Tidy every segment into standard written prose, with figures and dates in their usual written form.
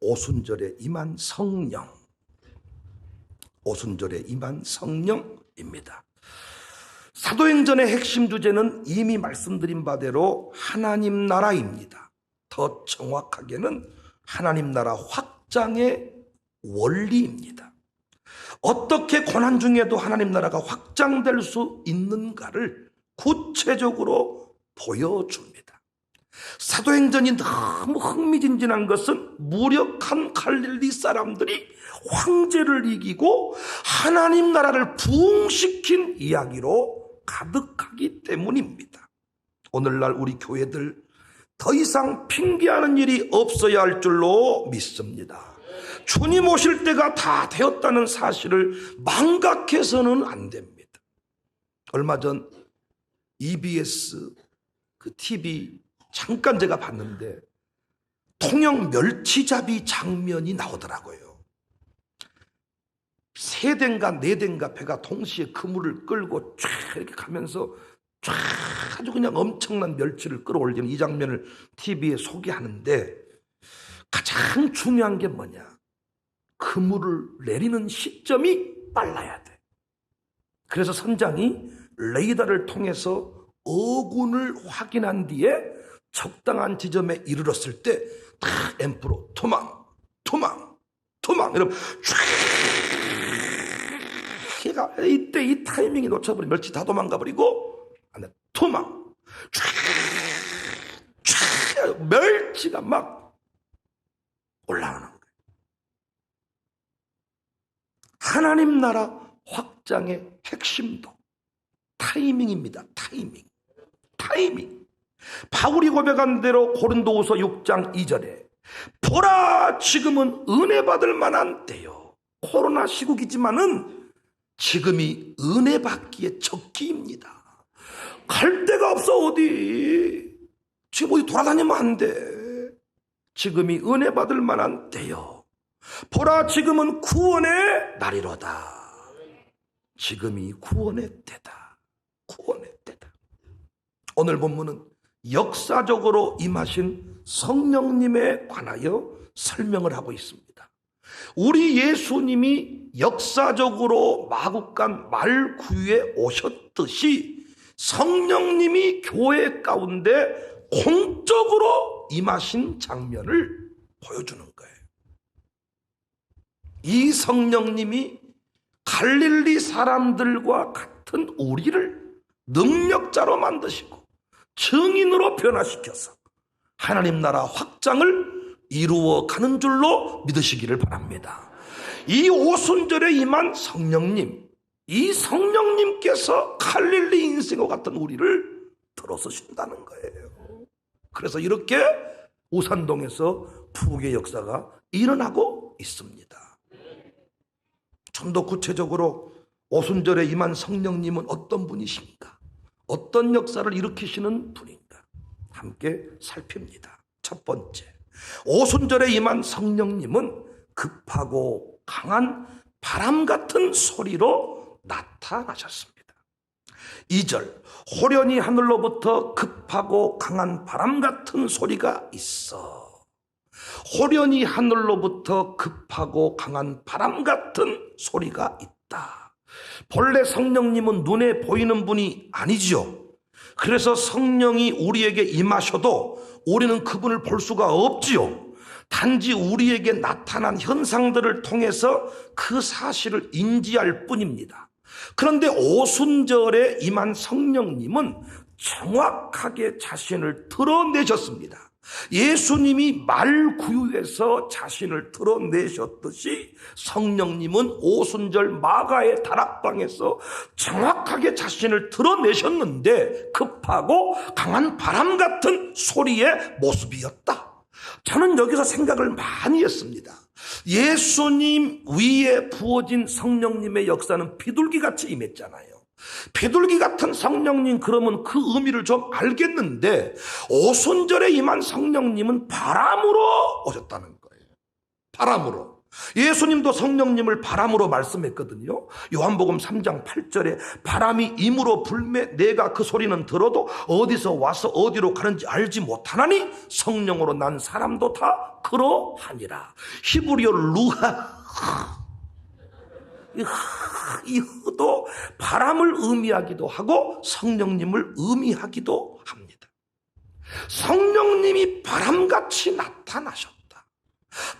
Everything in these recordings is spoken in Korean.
오순절에 임한 성령, 오순절에 임한 성령입니다. 사도행전의 핵심 주제는 이미 말씀드린 바대로 하나님 나라입니다. 더 정확하게는 하나님 나라 확장의 원리입니다. 어떻게 고난 중에도 하나님 나라가 확장될 수 있는가를 구체적으로 보여줍니다. 사도행전이 너무 흥미진진한 것은 무력한 갈릴리 사람들이 황제를 이기고 하나님 나라를 부흥시킨 이야기로 가득하기 때문입니다. 오늘날 우리 교회들 더 이상 핑계하는 일이 없어야 할 줄로 믿습니다. 주님 오실 때가 다 되었다는 사실을 망각해서는 안 됩니다. 얼마 전 EBS 그 TV 잠깐 제가 봤는데 통영 멸치잡이 장면이 나오더라고요. 3대인가 4대인가 배가 동시에 그물을 끌고 쫙 이렇게 가면서 쫙 아주 그냥 엄청난 멸치를 끌어올리는 이 장면을 TV에 소개하는데 가장 중요한 게 뭐냐? 그물을 내리는 시점이 빨라야 돼. 그래서 선장이 레이더를 통해서 어군을 확인한 뒤에 적당한 지점에 이르렀을 때 딱 앰프로 토망 이러면 쫙 이때 이 타이밍이 놓쳐버리면 멸치 다 도망가버리고 안에 토망 쫙 멸치가 막 올라오는 거예요. 하나님 나라 확장의 핵심도 타이밍입니다. 타이밍. 바울이 고백한 대로 고린도후서 6장 2절에 보라 지금은 은혜 받을 만한 때요. 코로나 시국이지만은 지금이 은혜 받기에 적기입니다. 갈 데가 없어. 어디 지금 어디 돌아다니면 안 돼. 지금이 은혜 받을 만한 때요. 보라 지금은 구원의 날이로다. 지금이 구원의 때다. 오늘 본문은 역사적으로 임하신 성령님에 관하여 설명을 하고 있습니다. 우리 예수님이 역사적으로 마국간 말구유에 오셨듯이 성령님이 교회 가운데 공적으로 임하신 장면을 보여주는 거예요. 이 성령님이 갈릴리 사람들과 같은 우리를 능력자로 만드시고 증인으로 변화시켜서 하나님 나라 확장을 이루어 가는 줄로 믿으시기를 바랍니다. 이 오순절에 임한 성령님, 이 성령님께서 갈릴리 인생과 같은 우리를 들어서신다는 거예요. 그래서 이렇게 우산동에서 부흥의 역사가 일어나고 있습니다. 좀 더 구체적으로 오순절에 임한 성령님은 어떤 분이신가? 어떤 역사를 일으키시는 분인가? 함께 살핍니다. 첫 번째, 오순절에 임한 성령님은 급하고 강한 바람 같은 소리로 나타나셨습니다. 2절, 호련히 하늘로부터 급하고 강한 바람 같은 소리가 있어. 호련히 하늘로부터 급하고 강한 바람 같은 소리가 있다. 본래 성령님은 눈에 보이는 분이 아니지요. 그래서 성령이 우리에게 임하셔도 우리는 그분을 볼 수가 없지요. 단지 우리에게 나타난 현상들을 통해서 그 사실을 인지할 뿐입니다. 그런데 오순절에 임한 성령님은 정확하게 자신을 드러내셨습니다. 예수님이 말구유에서 자신을 드러내셨듯이 성령님은 오순절 마가의 다락방에서 정확하게 자신을 드러내셨는데 급하고 강한 바람 같은 소리의 모습이었다. 저는 여기서 생각을 많이 했습니다. 예수님 위에 부어진 성령님의 역사는 비둘기같이 임했잖아요. 비둘기 같은 성령님, 그러면 그 의미를 좀 알겠는데 오순절에 임한 성령님은 바람으로 오셨다는 거예요. 바람으로. 예수님도 성령님을 바람으로 말씀했거든요. 요한복음 3장 8절에 바람이 임으로 불매 내가 그 소리는 들어도 어디서 와서 어디로 가는지 알지 못하나니 성령으로 난 사람도 다 그러하니라. 히브리어 루하, 이 흐도 바람을 의미하기도 하고 성령님을 의미하기도 합니다. 성령님이 바람같이 나타나셨다.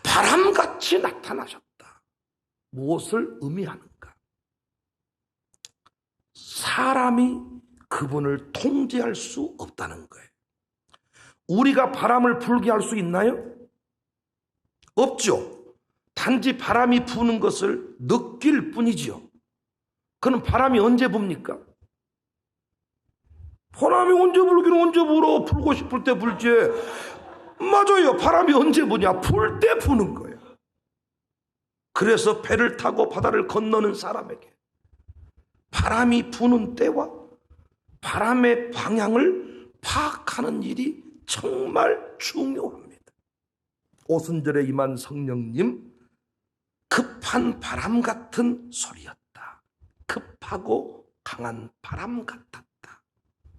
바람같이 나타나셨다. 무엇을 의미하는가? 사람이 그분을 통제할 수 없다는 거예요. 우리가 바람을 불게 할 수 있나요? 없죠. 단지 바람이 부는 것을 느낄 뿐이지요. 그럼 바람이 언제 붑니까? 바람이 언제 불기는 언제 불어. 불고 싶을 때 불지. 맞아요. 바람이 언제 부냐? 불 때 부는 거예요. 그래서 배를 타고 바다를 건너는 사람에게 바람이 부는 때와 바람의 방향을 파악하는 일이 정말 중요합니다. 오순절에 임한 성령님, 급한 바람 같은 소리였다. 급하고 강한 바람 같았다.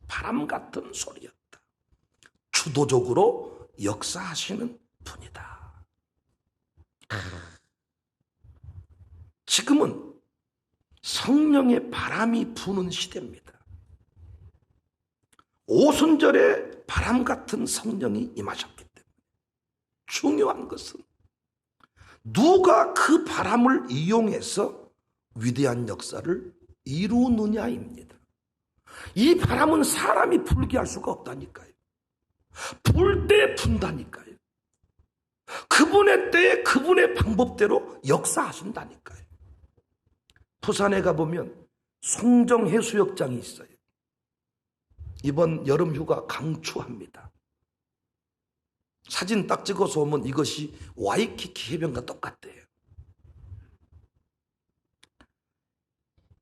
바람 같은 소리였다. 주도적으로 역사하시는 분이다. 지금은 성령의 바람이 부는 시대입니다. 오순절에 바람 같은 성령이 임하셨기 때문에 중요한 것은 누가 그 바람을 이용해서 위대한 역사를 이루느냐입니다. 이 바람은 사람이 불게 할 수가 없다니까요. 불 때 분다니까요. 그분의 때에 그분의 방법대로 역사하신다니까요. 부산에 가보면 송정해수욕장이 있어요. 이번 여름 휴가 강추합니다. 사진 딱 찍어서 오면 이것이 와이키키 해변과 똑같대요.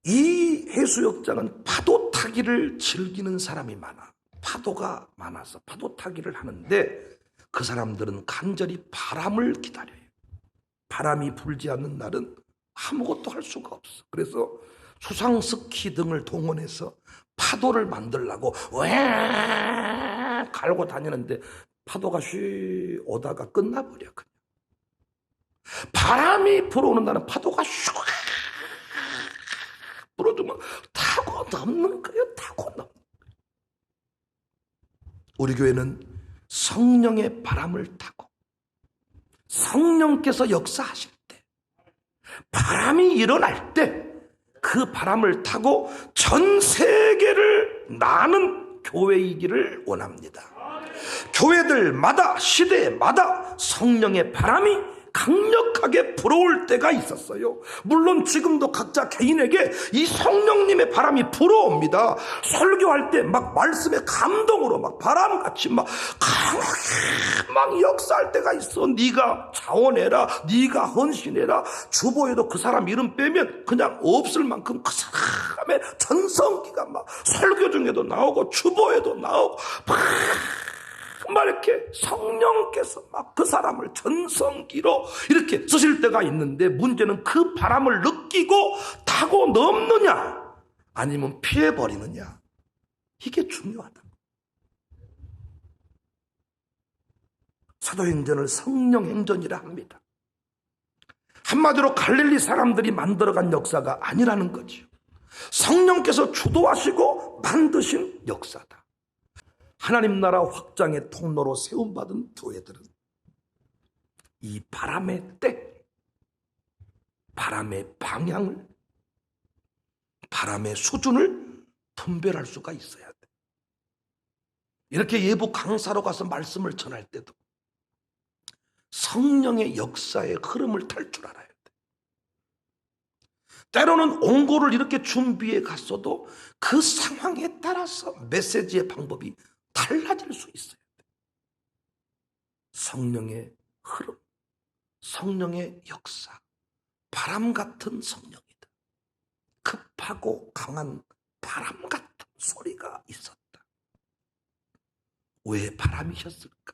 이 해수욕장은 파도 타기를 즐기는 사람이 많아. 파도가 많아서 파도 타기를 하는데 그 사람들은 간절히 바람을 기다려요. 바람이 불지 않는 날은 아무것도 할 수가 없어. 그래서 수상스키 등을 동원해서 파도를 만들려고 왜 갈고 다니는데 파도가 쉬 오다가 끝나버려. 그냥. 바람이 불어오는 날은 파도가 슉 불어주면 타고 넘는 거예요. 타고 넘는 거예요. 우리 교회는 성령의 바람을 타고 성령께서 역사하실 때 바람이 일어날 때 그 바람을 타고 전 세계를 나는 교회이기를 원합니다. 교회들마다 시대마다 성령의 바람이 강력하게 불어올 때가 있었어요. 물론 지금도 각자 개인에게 이 성령님의 바람이 불어옵니다. 설교할 때 막 말씀의 감동으로 막 바람같이 막 강하게 막 역사할 때가 있어. 네가 자원해라, 네가 헌신해라. 주보에도 그 사람 이름 빼면 그냥 없을 만큼 그 사람의 전성기가 막 설교 중에도 나오고 주보에도 나오고 막 이렇게 성령께서 막 그 사람을 전성기로 이렇게 쓰실 때가 있는데 문제는 그 바람을 느끼고 타고 넘느냐 아니면 피해버리느냐, 이게 중요하다. 사도행전을 성령행전이라 합니다. 한마디로 갈릴리 사람들이 만들어간 역사가 아니라는 거죠. 성령께서 주도하시고 만드신 역사다. 하나님 나라 확장의 통로로 세움받은 교회들은 이 바람의 때, 바람의 방향을, 바람의 수준을 분별할 수가 있어야 돼. 이렇게 예부 강사로 가서 말씀을 전할 때도 성령의 역사의 흐름을 탈 줄 알아야 돼. 때로는 온고를 이렇게 준비해 갔어도 그 상황에 따라서 메시지의 방법이 달라질 수 있어야 돼. 성령의 흐름, 성령의 역사, 바람 같은 성령이다. 급하고 강한 바람 같은 소리가 있었다. 왜 바람이셨을까?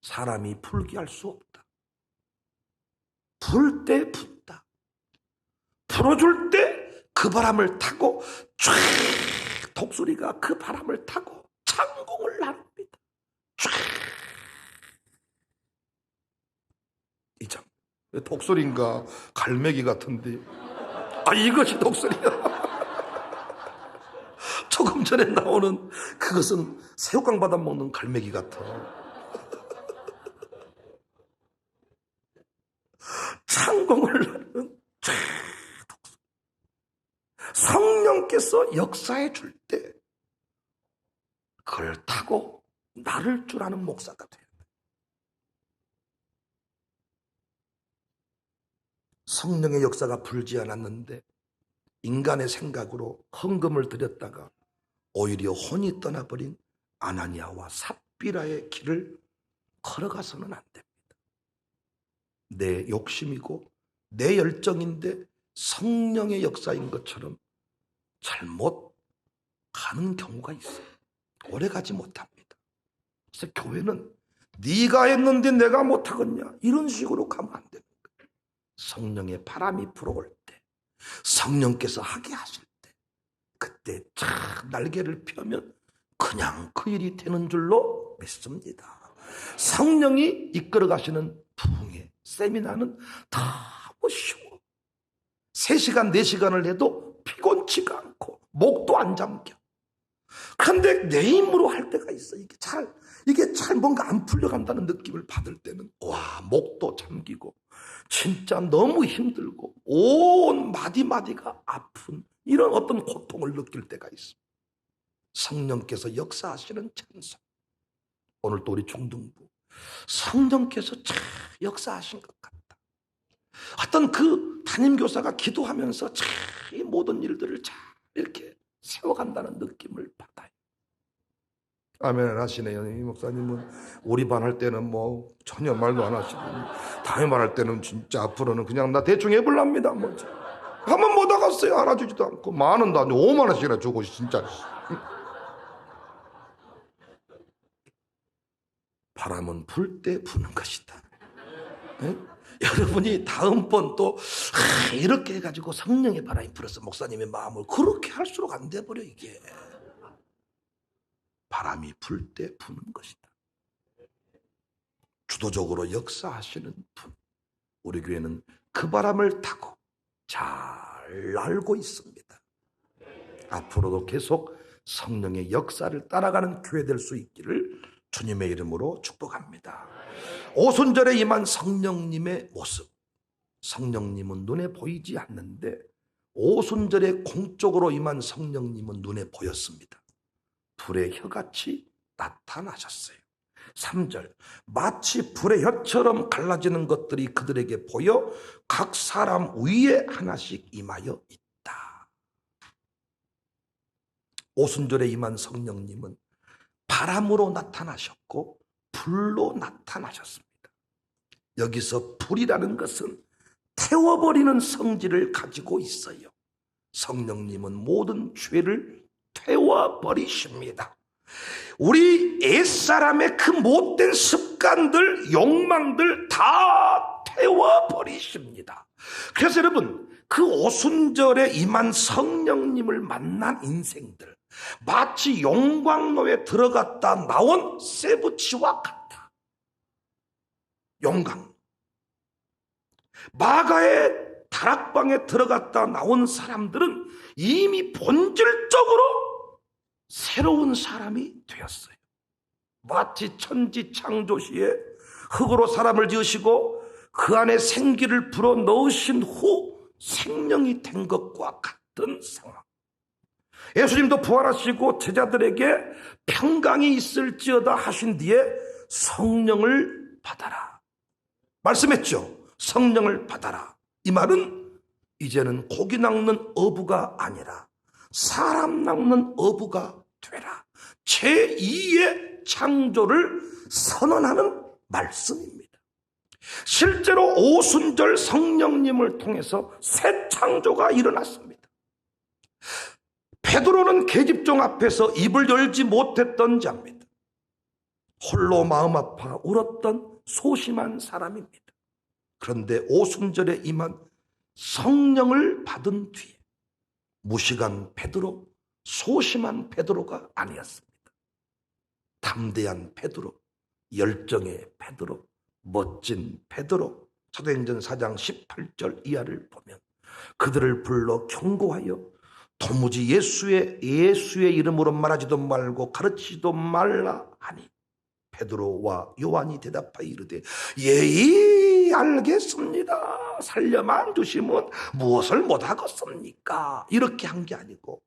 사람이 풀게 할 수 없다. 불 때 붙다. 불어줄 때 그 바람을 타고 쫙 독수리가 그 바람을 타고 창공을 나눕니다. 쫙. 독수리인가 갈매기 같은데. 아, 이것이 독수리야. 조금 전에 나오는 그것은 새우깡 받아 먹는 갈매기 같아. 창공을 하는 성령께서 역사해 줄 때 그걸 타고 나를 줄 아는 목사가 돼요. 성령의 역사가 불지 않았는데 인간의 생각으로 헌금을 드렸다가 오히려 혼이 떠나버린 아나니아와 삽비라의 길을 걸어가서는 안 됩니다. 내 욕심이고 내 열정인데 성령의 역사인 것처럼 잘못 가는 경우가 있어요. 오래 가지 못합니다. 그래서 교회는 네가 했는데 내가 못하겠냐 이런 식으로 가면 안 되는 거예요. 성령의 바람이 불어올 때, 성령께서 하게 하실 때, 그때 쫙 날개를 펴면 그냥 그 일이 되는 줄로 믿습니다. 성령이 이끌어 가시는 부흥회, 세미나는 다 뭐 쉬워. 3시간, 4시간을 해도 피곤치가 않고 목도 안 잠겨. 그런데 내 힘으로 할 때가 있어. 이게 잘 뭔가 안 풀려간다는 느낌을 받을 때는 와, 목도 잠기고 진짜 너무 힘들고 온 마디마디가 아픈 이런 어떤 고통을 느낄 때가 있어. 성령께서 역사하시는 찬송. 오늘 또 우리 중등부 성령께서 참 역사하신 것 같다. 어떤 그 담임교사가 기도하면서 참 이 모든 일들을 잘 이렇게 세워간다는 느낌을 받아요. 아멘 하시네요. 이 목사님은 우리 반 할 때는 뭐 전혀 말도 안 하시고 다음 반 할 때는 진짜 앞으로는 그냥 나 대충 해볼랍니다. 뭐 한번 못 나갔어요. 알아주지도 않고 10,000원도 아니고 50,000원씩이나 주고 진짜. 바람은 불 때 부는 것이다. 네? 여러분이 다음번 또 이렇게 해가지고 성령의 바람이 불어서 목사님의 마음을 그렇게 할수록 안 돼버려. 이게 바람이 불 때 부는 것이다. 주도적으로 역사하시는 분, 우리 교회는 그 바람을 타고 잘 알고 있습니다. 앞으로도 계속 성령의 역사를 따라가는 교회 될 수 있기를 주님의 이름으로 축복합니다. 오순절에 임한 성령님의 모습, 성령님은 눈에 보이지 않는데 오순절에 공적으로 임한 성령님은 눈에 보였습니다. 불의 혀같이 나타나셨어요. 3절, 마치 불의 혀처럼 갈라지는 것들이 그들에게 보여 각 사람 위에 하나씩 임하여 있다. 오순절에 임한 성령님은 바람으로 나타나셨고 불로 나타나셨습니다. 여기서 불이라는 것은 태워버리는 성질을 가지고 있어요. 성령님은 모든 죄를 태워버리십니다. 우리 옛사람의 그 못된 습관들, 욕망들 다 태워버리십니다. 그래서 여러분, 그 오순절에 임한 성령님을 만난 인생들, 마치 용광로에 들어갔다 나온 세부치와 같다. 용광로. 마가의 다락방에 들어갔다 나온 사람들은 이미 본질적으로 새로운 사람이 되었어요. 마치 천지 창조 시에 흙으로 사람을 지으시고 그 안에 생기를 불어 넣으신 후 생명이 된 것과 같은 상황. 예수님도 부활하시고 제자들에게 평강이 있을지어다 하신 뒤에 성령을 받아라 말씀했죠. 성령을 받아라. 이 말은 이제는 고기 낚는 어부가 아니라 사람 낚는 어부가 되라. 제2의 창조를 선언하는 말씀입니다. 실제로 오순절 성령님을 통해서 새 창조가 일어났습니다. 베드로는 계집종 앞에서 입을 열지 못했던 자입니다. 홀로 마음 아파 울었던 소심한 사람입니다. 그런데 오순절에 임한 성령을 받은 뒤에 무식한 베드로, 소심한 베드로가 아니었습니다. 담대한 베드로, 열정의 베드로, 멋진 베드로. 사도행전 4장 18절 이하를 보면 그들을 불러 경고하여 도무지 예수의 이름으로 말하지도 말고 가르치지도 말라 하니 베드로와 요한이 대답하여 이르되 예의 알겠습니다. 살려만 두시면 무엇을 못하겠습니까? 이렇게 한 게 아니고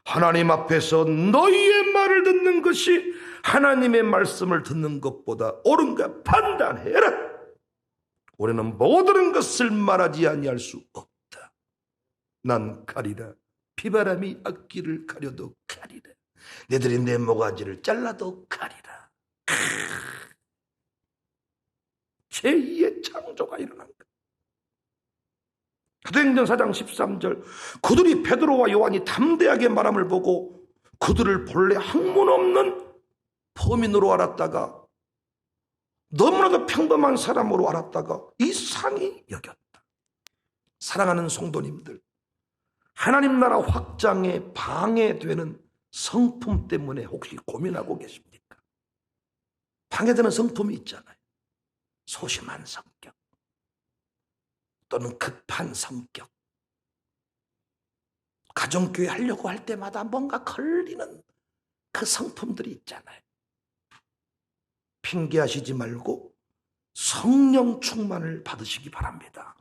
하나님 앞에서 너희의 말을 듣는 것이 하나님의 말씀을 듣는 것보다 옳은가 판단해라. 우리는 모든 것을 말하지 아니할 수 없다. 난 가리라. 비바람이 앞길을 가려도 가리라. 너희들이 내 모가지를 잘라도 가리라. 제2의 창조가 일어난 것. 사도행전 4장 13절 그들이 베드로와 요한이 담대하게 말함을 보고 그들을 본래 학문 없는 범인으로 알았다가 너무나도 평범한 사람으로 알았다가 이상히 여겼다. 사랑하는 성도님들, 하나님 나라 확장에 방해되는 성품 때문에 혹시 고민하고 계십니까? 방해되는 성품이 있잖아요. 소심한 성격 또는 급한 성격, 가정교회 하려고 할 때마다 뭔가 걸리는 그 성품들이 있잖아요. 핑계하시지 말고 성령 충만을 받으시기 바랍니다.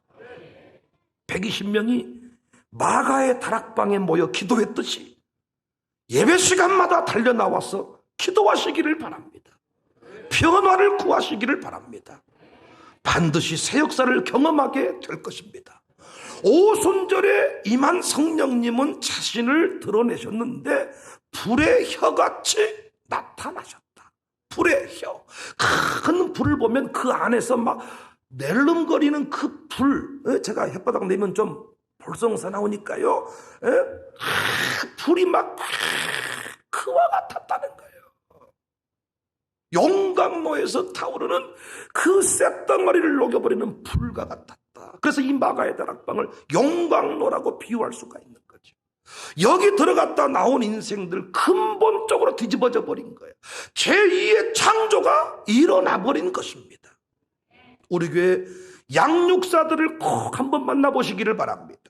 120명이 마가의 다락방에 모여 기도했듯이 예배 시간마다 달려나와서 기도하시기를 바랍니다. 변화를 구하시기를 바랍니다. 반드시 새 역사를 경험하게 될 것입니다. 오순절에 임한 성령님은 자신을 드러내셨는데 불의 혀같이 나타나셨다. 불의 혀. 큰 불을 보면 그 안에서 막 낼름거리는 그 불. 제가 혓바닥 내면 좀 볼성사 나오니까요. 불이 막 그와 같았다는 거예요. 용광로에서 타오르는 그 쇳덩어리를 녹여버리는 불과 같았다. 그래서 이 마가의 다락방을 용광로라고 비유할 수가 있는 거죠. 여기 들어갔다 나온 인생들 근본적으로 뒤집어져 버린 거예요. 제2의 창조가 일어나 버린 것입니다. 우리 교회 양육사들을 꼭 한번 만나보시기를 바랍니다.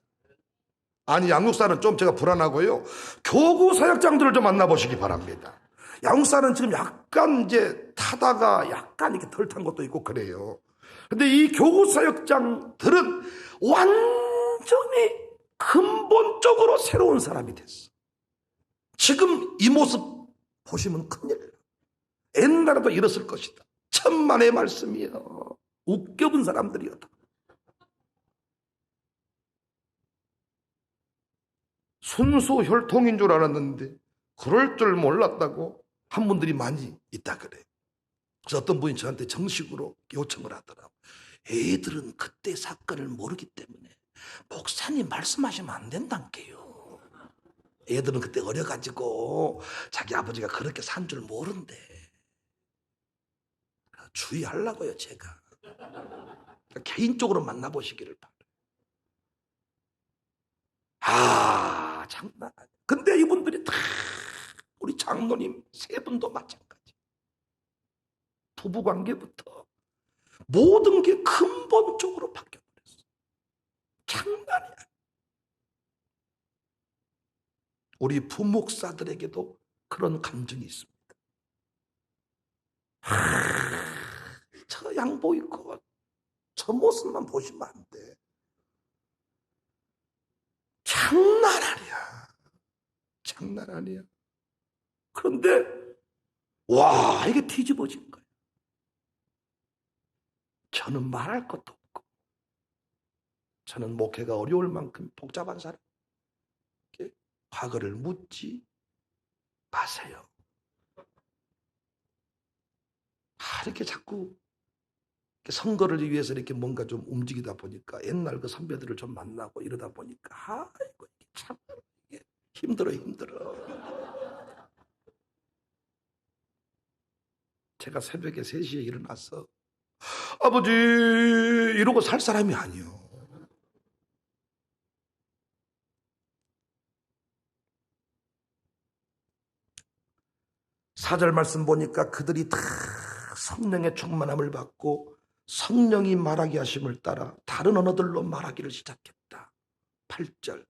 아니, 양육사는 좀 제가 불안하고요. 교구 사역장들을 좀 만나보시기 바랍니다. 양육사는 지금 약간 이제 타다가 약간 이렇게 덜 탄 것도 있고 그래요. 근데 이 교구 사역장들은 완전히 근본적으로 새로운 사람이 됐어. 지금 이 모습 보시면 큰일. 옛날에도 이랬을 것이다. 천만의 말씀이요. 웃겨본 사람들이었다. 순수 혈통인 줄 알았는데 그럴 줄 몰랐다고 한 분들이 많이 있다 그래. 그래서 어떤 분이 저한테 정식으로 요청을 하더라고. 애들은 그때 사건을 모르기 때문에 목사님 말씀하시면 안 된다니까요. 애들은 그때 어려가지고 자기 아버지가 그렇게 산 줄 모른대. 주의하려고요, 제가. 개인적으로 만나보시기를 바라요. 장난 아니야. 근데 이분들이 다 우리 장로님 세 분도 마찬가지. 부부관계부터 모든 게 근본적으로 바뀌어버렸어. 장난이야. 우리 부목사들에게도 그런 감정이 있습니다. 저 양복 입고 저 모습만 보시면 안 돼. 장난 아니야. 장난 아니야. 그런데 와, 이게 뒤집어진 거예요. 저는 말할 것도 없고, 저는 목회가 어려울 만큼 복잡한 사람. 과거를 묻지 마세요. 이렇게 자꾸 선거를 위해서 이렇게 뭔가 좀 움직이다 보니까 옛날 그 선배들을 좀 만나고 이러다 보니까 이거 참 이게 힘들어. 제가 새벽에 3시에 일어나서 아버지 이러고 살 사람이 아니요. 사절 말씀 보니까 그들이 다 성령의 충만함을 받고 성령이 말하게 하심을 따라 다른 언어들로 말하기를 시작했다. 8절.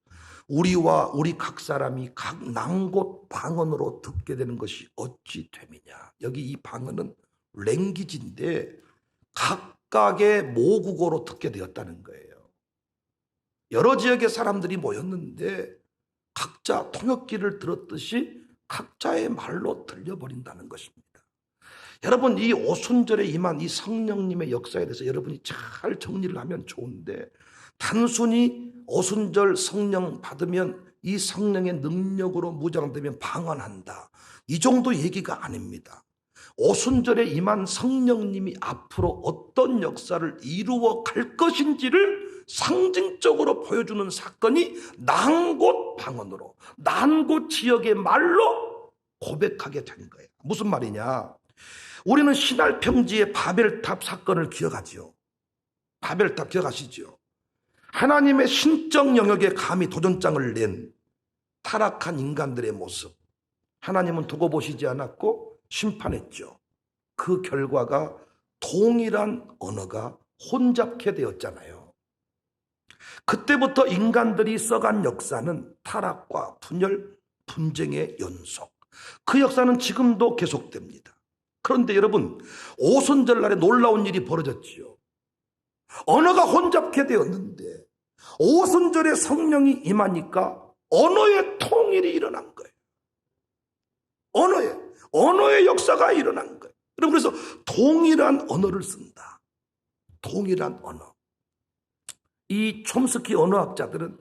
우리와 우리 각 사람이 각 난곳 방언으로 듣게 되는 것이 어찌 됨이냐. 여기 이 방언은 랭귀지인데 각각의 모국어로 듣게 되었다는 거예요. 여러 지역의 사람들이 모였는데 각자 통역기를 들었듯이 각자의 말로 들려버린다는 것입니다. 여러분, 이 오순절에 임한 이 성령님의 역사에 대해서 여러분이 잘 정리를 하면 좋은데, 단순히 오순절 성령 받으면 이 성령의 능력으로 무장되면 방언한다, 이 정도 얘기가 아닙니다. 오순절에 임한 성령님이 앞으로 어떤 역사를 이루어 갈 것인지를 상징적으로 보여주는 사건이 난곳 방언으로, 난곳 지역의 말로 고백하게 된 거예요. 무슨 말이냐? 우리는 신할 평지의 바벨탑 사건을 기억하지요. 바벨탑 기억하시죠? 하나님의 신적 영역에 감히 도전장을 낸 타락한 인간들의 모습, 하나님은 두고 보시지 않았고 심판했죠. 그 결과가 동일한 언어가 혼잡게 되었잖아요. 그때부터 인간들이 써간 역사는 타락과 분열, 분쟁의 연속. 그 역사는 지금도 계속됩니다. 그런데 여러분, 오순절날에 놀라운 일이 벌어졌지요. 언어가 혼잡게 되었는데 오순절에 성령이 임하니까 언어의 통일이 일어난 거예요. 언어의 역사가 일어난 거예요. 여러분, 그래서 동일한 언어를 쓴다. 동일한 언어. 이 촘스키 언어학자들은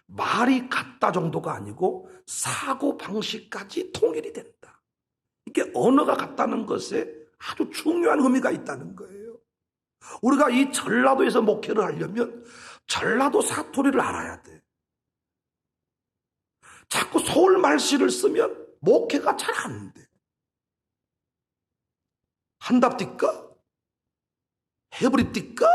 말이 같다 정도가 아니고 사고 방식까지 통일이 된다. 이게 언어가 같다는 것에 아주 중요한 의미가 있다는 거예요. 우리가 이 전라도에서 목회를 하려면 전라도 사투리를 알아야 돼. 자꾸 서울 말씨를 쓰면 목회가 잘 안 돼. 한답디까? 해브립디까?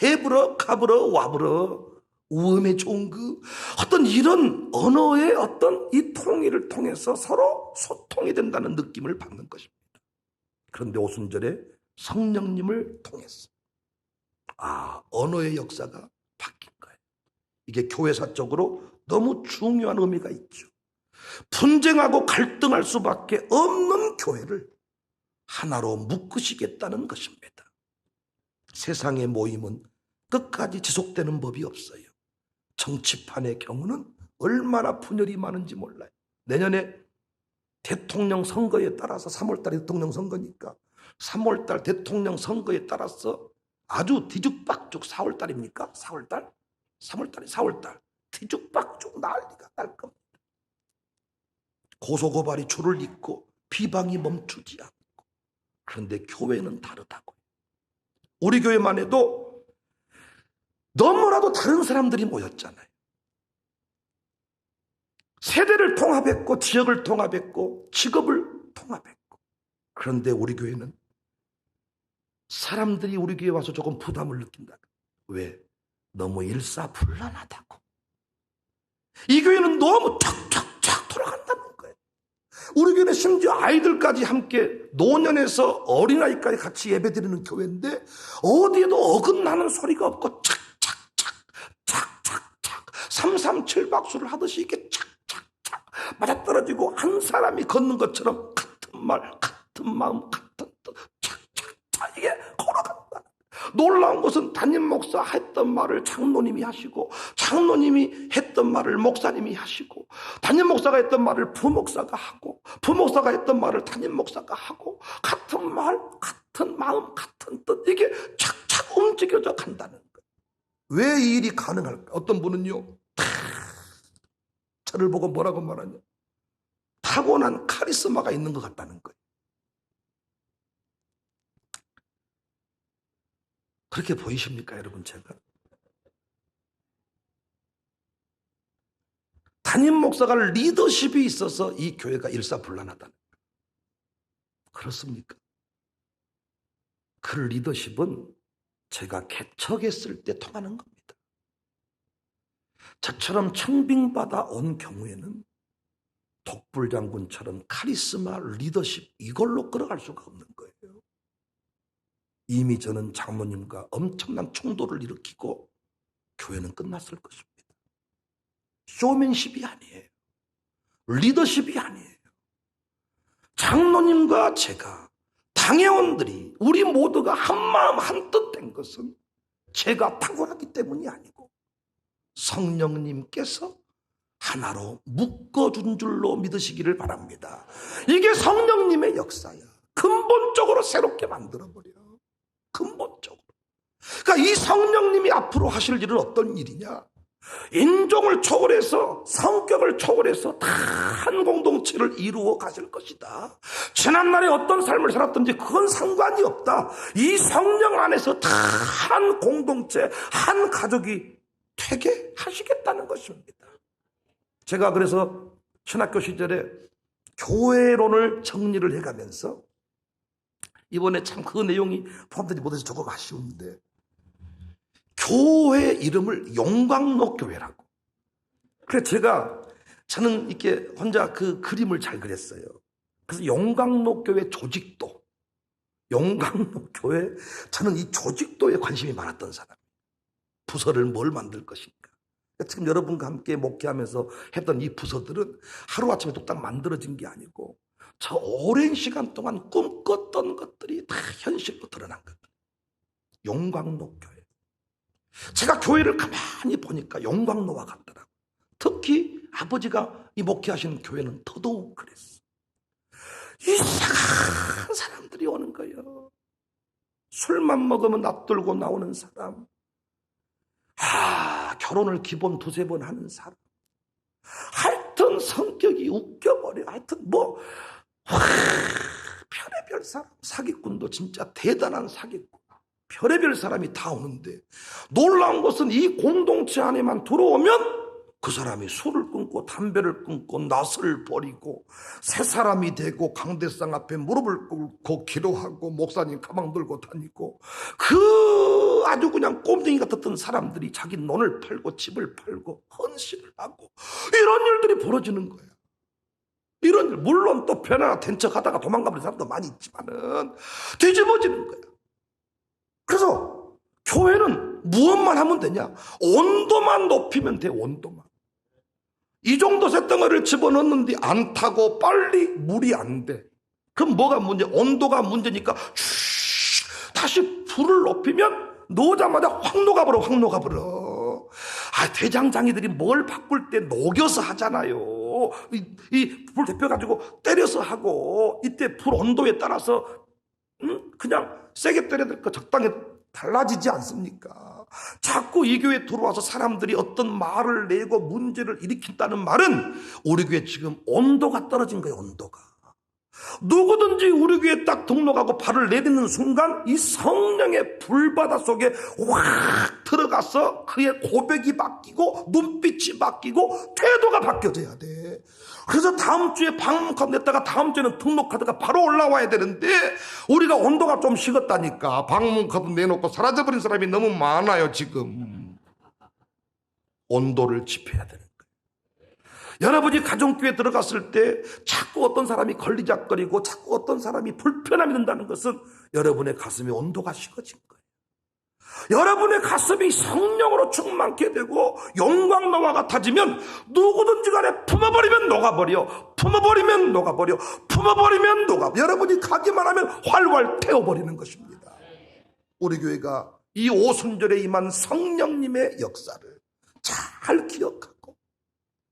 해브러, 카브러, 와브러, 우음의 종그, 어떤 이런 언어의 어떤 이 통일을 통해서 서로 소통이 된다는 느낌을 받는 것입니다. 그런데 오순절에 성령님을 통해서 언어의 역사가 바뀐 거예요. 이게 교회사적으로 너무 중요한 의미가 있죠. 분쟁하고 갈등할 수밖에 없는 교회를 하나로 묶으시겠다는 것입니다. 세상의 모임은 끝까지 지속되는 법이 없어요. 정치판의 경우는 얼마나 분열이 많은지 몰라요. 내년에 대통령 선거에 따라서 3월달에 대통령 선거니까 3월달 대통령 선거에 따라서 아주 뒤죽박죽 4월달입니까? 4월달? 3월달이 4월달 뒤죽박죽 난리가 날 겁니다. 고소고발이 줄을 잇고 비방이 멈추지 않고. 그런데 교회는 다르다고요. 우리 교회만 해도 너무나도 다른 사람들이 모였잖아요. 세대를 통합했고 지역을 통합했고 직업을 통합했고. 그런데 우리 교회는 사람들이 우리 교회에 와서 조금 부담을 느낀다. 왜? 너무 일사불란하다고. 이 교회는 너무 척척척 돌아간다는 거예요. 우리 교회는 심지어 아이들까지 함께 노년에서 어린아이까지 같이 예배드리는 교회인데 어디에도 어긋나는 소리가 없고 착착착 착착착 337 박수를 하듯이 이게 착착착 맞아떨어지고 한 사람이 걷는 것처럼 같은 말 같은 마음 같은 뜻 착착착 이게 걸어간다. 놀라운 것은 담임 목사 했던 말을 장로님이 하시고 장로님이 했던 말을 목사님이 하시고 담임 목사가 했던 말을 부목사가 하고 부목사가 했던 말을 담임 목사가 하고 같은 말 같은 마음 같은 뜻 이게 착착 움직여져 간다는 거예요. 왜 이 일이 가능할까? 어떤 분은요 저를 보고 뭐라고 말하냐, 타고난 카리스마가 있는 것 같다는 거예요. 그렇게 보이십니까 여러분? 제가 담임 목사가 리더십이 있어서 이 교회가 일사불란하다는 거예요. 그렇습니까? 그 리더십은 제가 개척했을 때 통하는 겁니다. 저처럼 청빙받아 온 경우에는 독불장군처럼 카리스마 리더십 이걸로 끌어갈 수가 없는 거예요. 이미 저는 장로님과 엄청난 충돌을 일으키고 교회는 끝났을 것입니다. 쇼맨십이 아니에요. 리더십이 아니에요. 장로님과 제가, 당회원들이, 우리 모두가 한마음 한뜻 된 것은 제가 탁월하기 때문이 아니고 성령님께서 하나로 묶어준 줄로 믿으시기를 바랍니다. 이게 성령님의 역사야. 근본적으로 새롭게 만들어버려. 근본적으로. 그러니까 이 성령님이 앞으로 하실 일은 어떤 일이냐? 인종을 초월해서, 성격을 초월해서 다 한 공동체를 이루어 가실 것이다. 지난날에 어떤 삶을 살았든지 그건 상관이 없다. 이 성령 안에서 다 한 공동체, 한 가족이 되게 하시겠다는 것입니다. 제가 그래서 신학교 시절에 교회론을 정리를 해가면서 이번에 참 그 내용이 포함되지 못해서 조금 아쉬운데, 교회 이름을 용광로 교회라고. 그래서 저는 이렇게 혼자 그 그림을 잘 그렸어요. 그래서 용광로 교회 조직도, 용광로 교회, 저는 이 조직도에 관심이 많았던 사람. 부서를 뭘 만들 것인가. 지금 여러분과 함께 목회하면서 했던 이 부서들은 하루아침에 뚝딱 만들어진 게 아니고 저 오랜 시간 동안 꿈꿨던 것들이 다 현실로 드러난 거예요. 용광로 교회. 제가 교회를 가만히 보니까 용광로와 같더라고요. 특히 아버지가 이 목회하시는 교회는 더더욱 그랬어. 이상한 사람들이 오는 거예요. 술만 먹으면 낯들고 나오는 사람. 결혼을 기본 2-3번 하는 사람. 하여튼 성격이 웃겨버려. 하여튼 별의별 사람. 사기꾼도 진짜 대단한 사기꾼. 별의별 사람이 다 오는데 놀라운 것은 이 공동체 안에만 들어오면 그 사람이 술을 끊고 담배를 끊고 낯을 버리고 새 사람이 되고 강대상 앞에 무릎을 꿇고 기도하고 목사님 가방 들고 다니고 그 아주 그냥 꼼댕이 같았던 사람들이 자기 논을 팔고 집을 팔고 헌신을 하고 이런 일들이 벌어지는 거예요. 이런 일, 물론 또 변화가 된 척하다가 도망가버린 사람도 많이 있지만은 뒤집어지는 거예요. 그래서 교회는 무엇만 하면 되냐? 온도만 높이면 돼. 온도만. 이 정도 쇳덩어리를 집어넣는데 안 타고 빨리 물이 안 돼. 그럼 뭐가 문제? 온도가 문제니까 다시 불을 높이면 놓자마자 확 녹아버려. 확 녹아버려. 대장장이들이 뭘 바꿀 때 녹여서 하잖아요. 이 불 데펴가지고 때려서 하고 이때 불 온도에 따라서 그냥 세게 때려야 될 거 적당히 달라지지 않습니까? 자꾸 이 교회에 들어와서 사람들이 어떤 말을 내고 문제를 일으킨다는 말은 우리 교회 지금 온도가 떨어진 거예요. 온도가. 누구든지 우리 교회에 딱 등록하고 발을 내딛는 순간 이 성령의 불바다 속에 확 들어가서 그의 고백이 바뀌고 눈빛이 바뀌고 태도가 바뀌어져야 돼. 그래서 다음 주에 방문카드 냈다가 다음 주에는 등록카드가 바로 올라와야 되는데 우리가 온도가 좀 식었다니까 방문카드 내놓고 사라져버린 사람이 너무 많아요. 지금 온도를 지켜야 되는 거예요. 여러분이 가정교회 들어갔을 때 자꾸 어떤 사람이 걸리작거리고 자꾸 어떤 사람이 불편함이 든다는 것은 여러분의 가슴에 온도가 식어진 거예요. 여러분의 가슴이 성령으로 충만케 되고 용광로와 같아지면 누구든지 간에 품어버리면 녹아버려. 품어버리면 녹아버려. 품어버리면 녹아버려. 여러분이 가기만 하면 활활 태워버리는 것입니다. 우리 교회가 이 오순절에 임한 성령님의 역사를 잘 기억하고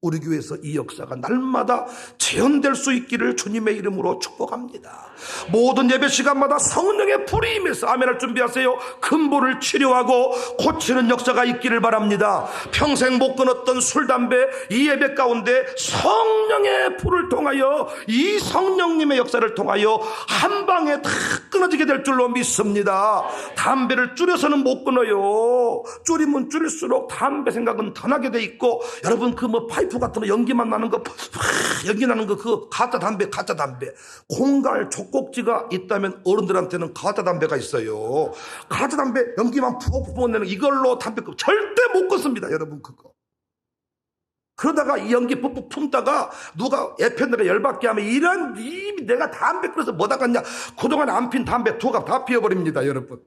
우리 교회에서 이 역사가 날마다 재현될 수 있기를 주님의 이름으로 축복합니다. 모든 예배 시간마다 성령의 불이 임해서 아멘할 준비하세요. 근본을 치료하고 고치는 역사가 있기를 바랍니다. 평생 못 끊었던 술, 담배 이 예배 가운데 성령의 불을 통하여 이 성령님의 역사를 통하여 한 방에 다 끊어지게 될 줄로 믿습니다. 담배를 줄여서는 못 끊어요. 줄이면 줄일수록 담배 생각은 더 나게 돼 있고 여러분 그 파이프 같은 거 연기만 나는 거 연기 나는 거 그거 가짜 담배 공갈 족꼭지가 있다면 어른들한테는 가짜 담배가 있어요. 가짜 담배 연기만 푹 내는 이걸로 담배 절대 못 끊습니다. 여러분 그러다가 이 연기 푹푹 품다가 누가 에펜더가 열받게 하면 이런 이미 내가 담배 끊어서 뭐다 갔냐. 그동안 안 핀 담배 두갑 다 피워버립니다. 여러분.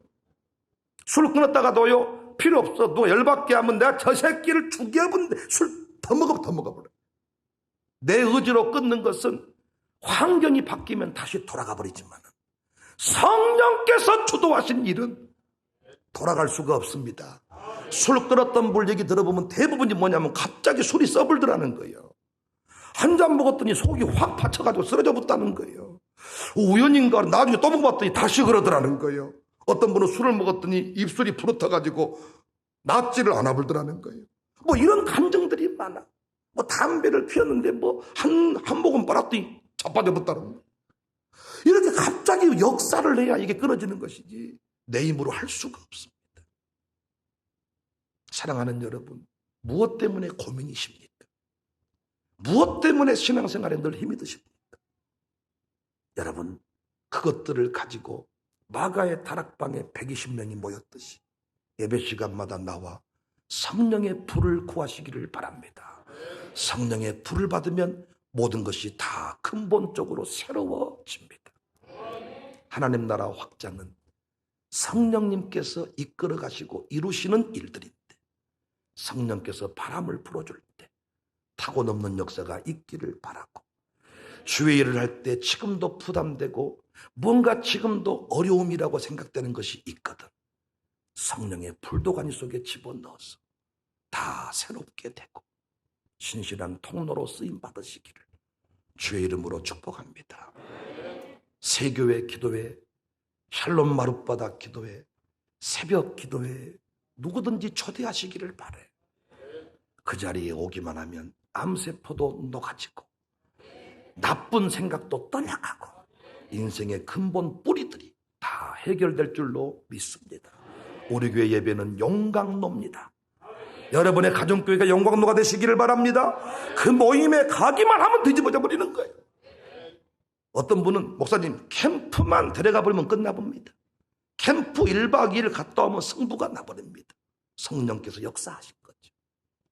술 끊었다가도요 필요 없어. 누가 열받게 하면 내가 저 새끼를 죽여본데 술 더 먹어버려. 내 의지로 끊는 것은 환경이 바뀌면 다시 돌아가 버리지만 성령께서 주도하신 일은 돌아갈 수가 없습니다. 술 끊었던 분 얘기 들어보면 대부분이 뭐냐면 갑자기 술이 써불더라는 거예요. 한 잔 먹었더니 속이 확 받쳐가지고 쓰러져 붙다는 거예요. 우연인가 나중에 또 먹어봤더니 다시 그러더라는 거예요. 어떤 분은 술을 먹었더니 입술이 부러터가지고 낫지를 않아 불더라는 거예요. 뭐 이런 감정들이 많아. 뭐 담배를 피웠는데 뭐 한 모금 빨았더니 자빠져 붙다는 거예요. 이렇게 갑자기 역사를 해야 이게 끊어지는 것이지 내 힘으로 할 수가 없습니다. 사랑하는 여러분, 무엇 때문에 고민이십니까? 무엇 때문에 신앙생활에 늘 힘이 드십니까? 여러분, 그것들을 가지고 마가의 다락방에 120명이 모였듯이 예배 시간마다 나와 성령의 불을 구하시기를 바랍니다. 성령의 불을 받으면 모든 것이 다 근본적으로 새로워집니다. 하나님 나라 확장은 성령님께서 이끌어 가시고 이루시는 일들인데 성령께서 바람을 불어줄 때 타고 넘는 역사가 있기를 바라고, 주의 일을 할 때 지금도 부담되고 뭔가 지금도 어려움이라고 생각되는 것이 있거든. 성령의 불도가니 속에 집어넣어서 다 새롭게 되고 신실한 통로로 쓰임 받으시기를 주의 이름으로 축복합니다. 세교회 기도회, 샬롬 마룻바닥 기도회, 새벽 기도회 누구든지 초대하시기를 바래. 그 자리에 오기만 하면 암세포도 녹아지고 나쁜 생각도 떠나가고 인생의 근본 뿌리들이 다 해결될 줄로 믿습니다. 우리 교회 예배는 용광로입니다. 여러분의 가정교회가 용광로가 되시기를 바랍니다. 그 모임에 가기만 하면 뒤집어져 버리는 거예요. 어떤 분은 목사님 캠프만 데려가 버리면 끝나봅니다. 캠프 1박 2일 갔다 오면 성부가 나버립니다. 성령께서 역사하신 거죠.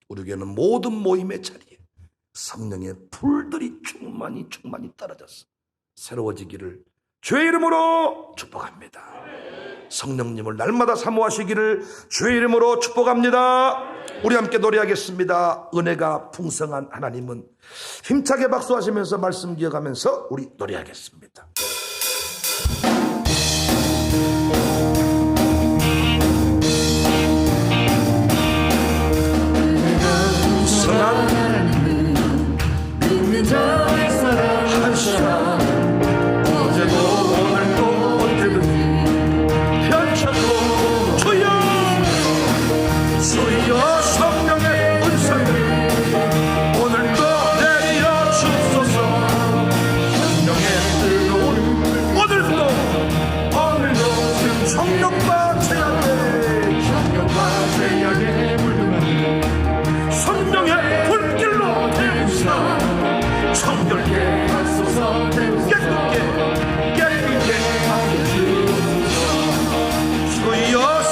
우리 교회는 모든 모임의 자리에 성령의 불들이 충만히 떨어져서 새로워지기를 주의 이름으로 축복합니다. 성령님을 날마다 사모하시기를 주의 이름으로 축복합니다. 우리 함께 노래하겠습니다. 은혜가 풍성한 하나님은 힘차게 박수하시면서 말씀 기억하면서 우리 노래하겠습니다.